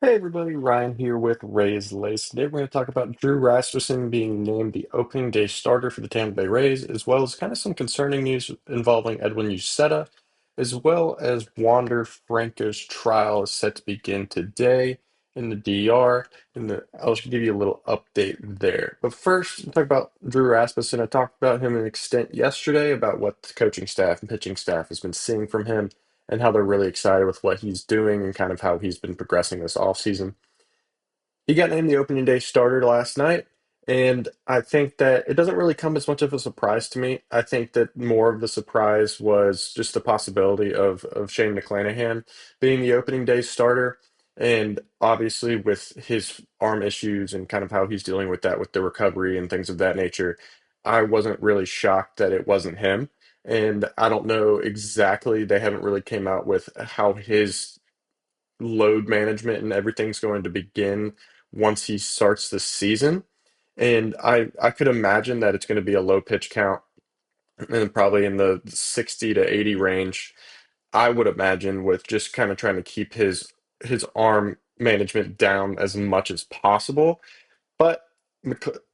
Hey everybody, Ryan here with Rays Lace. Today we're going to talk about Drew Rasmussen being named the opening day starter for the Tampa Bay Rays, as well as kind of some concerning news involving Edwin Uceta, as well as Wander Franco's trial is set to begin today in the DR. I'll just give you a little update there. But first, talk about Drew Rasmussen. I talked about him an extent yesterday about what the coaching staff and pitching staff has been seeing from him and how they're really excited with what he's doing and kind of how he's been progressing this offseason. He got named the opening day starter last night, and I think that it doesn't really come as much of a surprise to me. I think that more of the surprise was just the possibility of Shane McClanahan being the opening day starter. And obviously, with his arm issues and kind of how he's dealing with that with the recovery and things of that nature, I wasn't really shocked that it wasn't him. And I don't know exactly, they haven't really came out with how his load management and everything's going to begin once he starts the season. And I could imagine that it's going to be a low pitch count and probably in the 60 to 80 range. I would imagine with just kind of trying to keep his arm management down as much as possible. But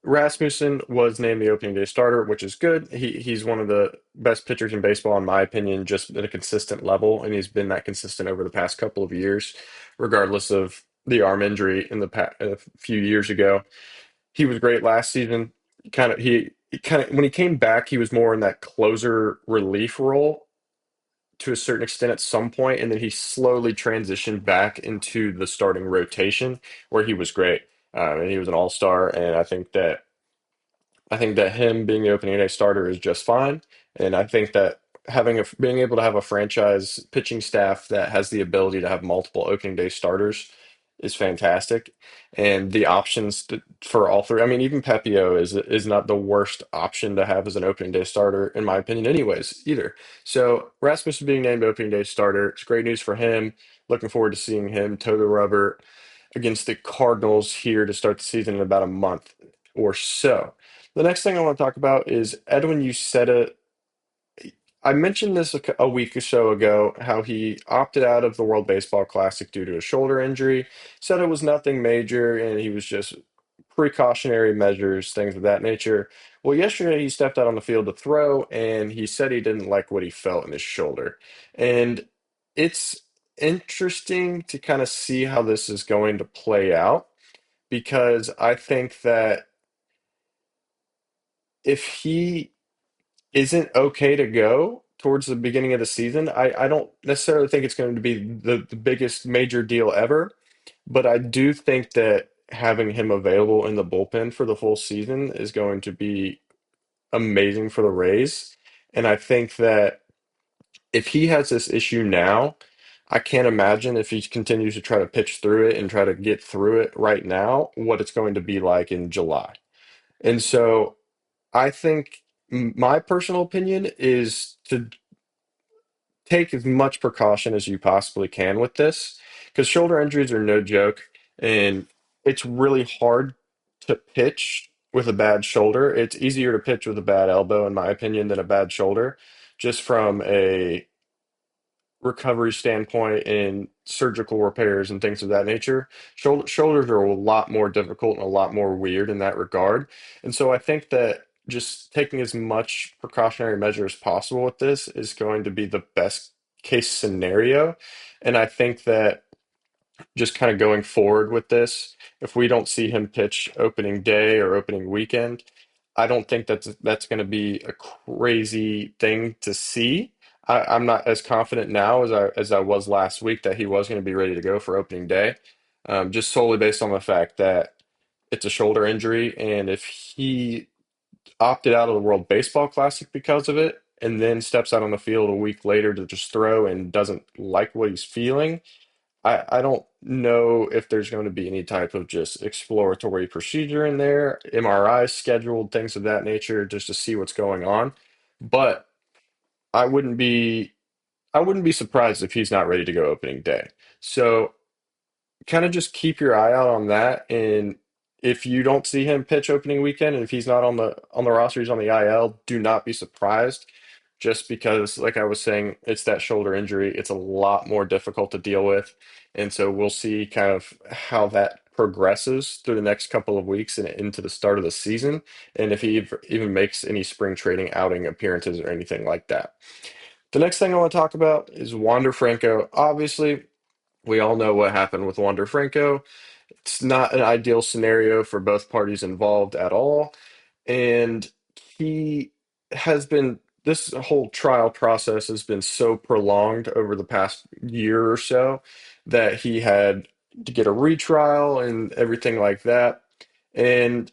Rasmussen was named the opening day starter, which is good. He's one of the best pitchers in baseball, in my opinion, just at a consistent level, and he's been that consistent over the past couple of years, regardless of the arm injury in the a few years ago. He was great last season. He kind of when he came back, he was more in that closer relief role to a certain extent at some point, and then he slowly transitioned back into the starting rotation where he was great. And he was an all-star, and I think that him being the opening day starter is just fine. And I think that being able to have a franchise pitching staff that has the ability to have multiple opening day starters is fantastic. And the for all three, I mean, even Pepio is not the worst option to have as an opening day starter, in my opinion, anyways, either. So Rasmussen being named opening day starter, it's great news for him. Looking forward to seeing him toe the rubber against the Cardinals here to start the season in about a month or so. The next thing I want to talk about is Edwin Uceta. I mentioned this a week or so ago, how he opted out of the World Baseball Classic due to a shoulder injury. Said it was nothing major and he was just precautionary measures, things of that nature. Well, yesterday he stepped out on the field to throw and he said he didn't like what he felt in his shoulder. And it's interesting to kind of see how this is going to play out because I think that if he isn't okay to go towards the beginning of the season, I don't necessarily think it's going to be the biggest major deal ever, but I do think that having him available in the bullpen for the full season is going to be amazing for the Rays. And I think that if he has this issue now, I can't imagine if he continues to try to pitch through it and try to get through it right now, what it's going to be like in July. And so I think my personal opinion is to take as much precaution as you possibly can with this because shoulder injuries are no joke and it's really hard to pitch with a bad shoulder. It's easier to pitch with a bad elbow, in my opinion, than a bad shoulder, just from a recovery standpoint and surgical repairs and things of that nature. Shoulders are a lot more difficult and a lot more weird in that regard. And so I think that just taking as much precautionary measure as possible with this is going to be the best case scenario. And I think that just kind of going forward with this, if we don't see him pitch opening day or opening weekend, I don't think that's going to be a crazy thing to see. I'm not as confident now as I was last week that he was going to be ready to go for opening day, just solely based on the fact that it's a shoulder injury, and if he opted out of the World Baseball Classic because of it, and then steps out on the field a week later to just throw and doesn't like what he's feeling, I don't know if there's going to be any type of just exploratory procedure in there, MRIs scheduled, things of that nature, just to see what's going on. But I wouldn't be I wouldn't be surprised if he's not ready to go opening day. So kind of just keep your eye out on that. And if you don't see him pitch opening weekend, and if he's not on the roster, he's on the IL, do not be surprised. Just because, like I was saying, it's that shoulder injury. It's a lot more difficult to deal with. And so we'll see kind of how that progresses through the next couple of weeks and into the start of the season, and if he even makes any spring training outing appearances or anything like that. The next thing I want to talk about is Wander Franco. Obviously, we all know what happened with Wander Franco. It's not an ideal scenario for both parties involved at all. And he has been, this whole trial process has been so prolonged over the past year or so that he had to get a retrial and everything like that. And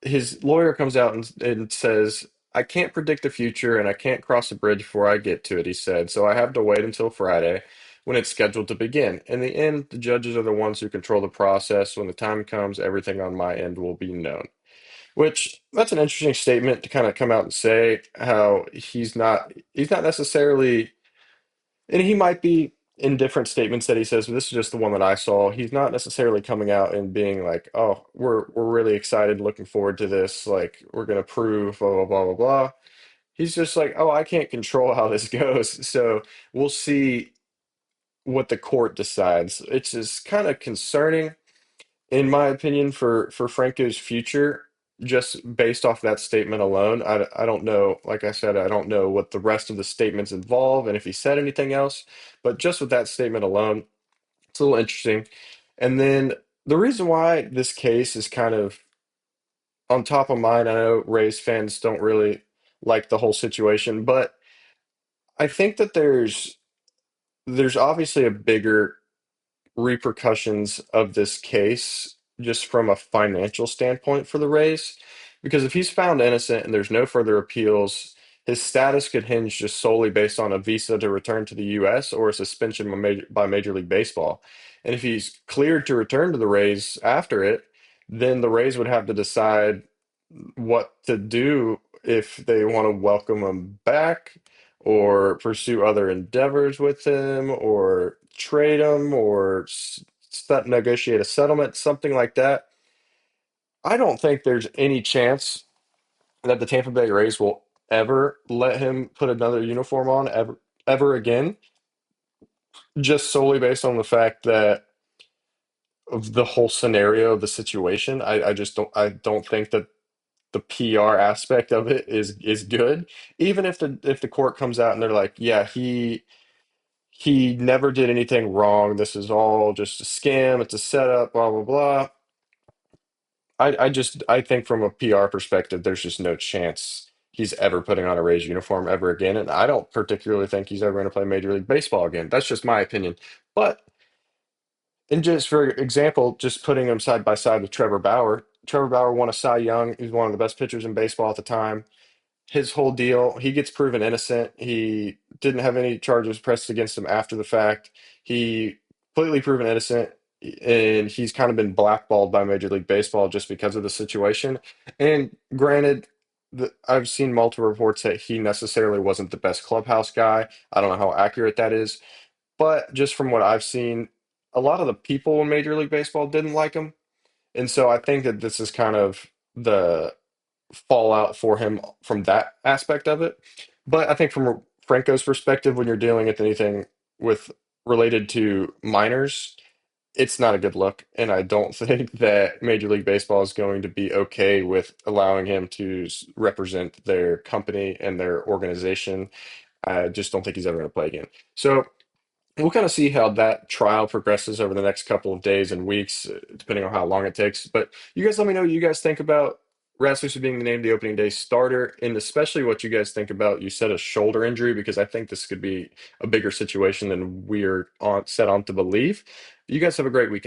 his lawyer comes out and says, I can't predict the future and I can't cross a bridge before I get to it, he said. So I have to wait until Friday when it's scheduled to begin. In the end, the judges are the ones who control the process. When the time comes, everything on my end will be known. Which that's an interesting statement to kind of come out and say how he's not necessarily, and he might be in different statements that he says, but this is just the one that I saw. He's not necessarily coming out and being like, "Oh, we're really excited, looking forward to this. Like, we're gonna prove blah blah blah blah blah." He's just like, "Oh, I can't control how this goes, so we'll see what the court decides." It's just kind of concerning, in my opinion, for Franco's future, just based off that statement alone. I don't know, like I said, I don't know what the rest of the statements involve and if he said anything else, but just with that statement alone, it's a little interesting. And then the reason why this case is kind of on top of mind, I know Rays fans don't really like the whole situation, but I think that there's obviously a bigger repercussions of this case just from a financial standpoint for the Rays. Because if he's found innocent and there's no further appeals, his status could hinge just solely based on a visa to return to the US or a suspension by Major League Baseball. And if he's cleared to return to the Rays after it, then the Rays would have to decide what to do, if they want to welcome him back or pursue other endeavors with him or trade him or negotiate a settlement, something like that. I don't think there's any chance that the Tampa Bay Rays will ever let him put another uniform on ever again, just solely based on the fact that of the whole scenario of the situation. I don't think that the PR aspect of it is good. Even if the court comes out and they're like, yeah, he never did anything wrong. This is all just a scam. It's a setup, blah blah blah. I think from a PR perspective, there's just no chance he's ever putting on a Rays uniform ever again. And I don't particularly think he's ever going to play Major League Baseball again. That's just my opinion. But and just for example, just putting him side by side with Trevor Bauer. Trevor Bauer won a Cy Young. He was one of the best pitchers in baseball at the time. His whole deal, he gets proven innocent. He didn't have any charges pressed against him after the fact. He completely proven innocent, and he's kind of been blackballed by Major League Baseball just because of the situation. And granted, I've seen multiple reports that he necessarily wasn't the best clubhouse guy. I don't know how accurate that is, but just from what I've seen, a lot of the people in Major League Baseball didn't like him. And so I think that this is kind of the fallout for him from that aspect of it. But I think from Franco's perspective, when you're dealing with anything with related to minors, it's not a good look. And I don't think that Major League Baseball is going to be okay with allowing him to represent their company and their organization. I just don't think he's ever going to play again. So we'll kind of see how that trial progresses over the next couple of days and weeks, depending on how long it takes. But you guys let me know what you guys think about Rasmussen being named the opening day starter, and especially what you guys think about, you said, a shoulder injury, because I think this could be a bigger situation than we're set on to believe. You guys have a great weekend.